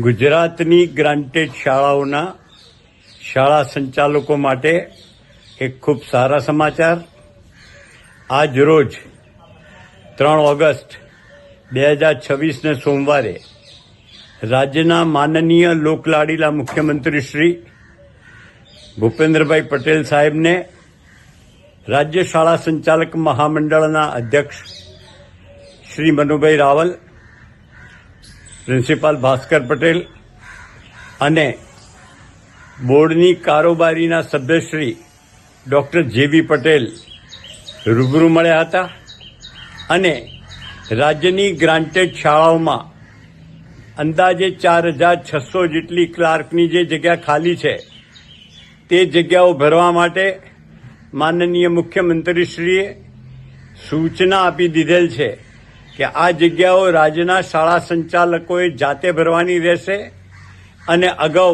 ગુજરાતની ગ્રાન્ટેડ શાળાઓના શાળા સંચાલકો માટે એક ખૂબ સારા સમાચાર। આજ રોજ 3 ઓગસ્ટ 2026ને સોમવારે રાજ્યના માનનીય લોકલાડીલા મુખ્યમંત્રી શ્રી ભૂપેન્દ્રભાઈ પટેલ સાહેબને રાજ્ય શાળા સંચાલક મહામંડળના અધ્યક્ષ શ્રી મનુભાઈ રાવલ, પ્રિન્સિપાલ ભાસ્કર પટેલ અને બોર્ડની કારોબારીના સભ્યશ્રી ડૉક્ટર જેવી પટેલ રૂબરૂ મળ્યા હતા અને રાજ્યની ગ્રાન્ટેડ શાળાઓમાં અંદાજે 4600 જેટલી ક્લાર્કની જે જગ્યા ખાલી છે તે જગ્યાઓ ભરવા માટે માનનીય મુખ્યમંત્રીશ્રીએ સૂચના આપી દીધેલ છે કે આ જગ્યાઓ રાજ્યના શાળા સંચાલકોએ જાતે ભરવાની રહેશે અને અગાઉ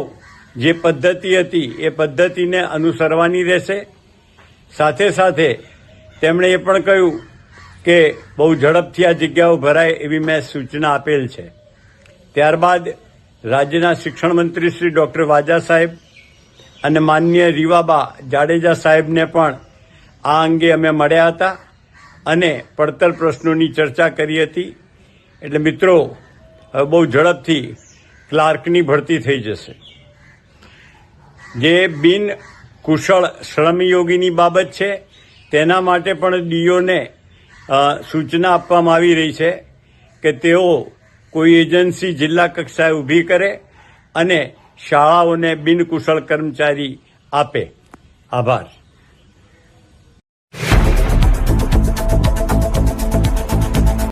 જે પદ્ધતિ હતી એ પદ્ધતિને અનુસરવાની રહેશે। સાથે સાથે તેમણે એ પણ કહ્યું કે બહુ ઝડપથી આ જગ્યાઓ ભરાય એવી મેં સૂચના આપેલ છે। ત્યારબાદ રાજ્યના શિક્ષણ મંત્રી શ્રી ડૉક્ટર વાજા સાહેબ અને માનનીય રીવાબા જાડેજા સાહેબને પણ આ અંગે અમે મળ્યા હતા અને પડતર પ્રશ્નોની ચર્ચા કરી હતી। એટલે મિત્રો, હવે બહુ ઝડપથી ક્લાર્કની ભરતી થઈ જશે। જે બિન કુશળ શ્રમયોગીની બાબત છે તેના માટે પણ ડીઓને સૂચના આપવામાં આવી રહી છે કે તેઓ કોઈ એજન્સી જિલ્લા કક્ષાએ ઊભી કરે અને શાળાઓને બિનકુશળ કર્મચારી આપે। આભાર।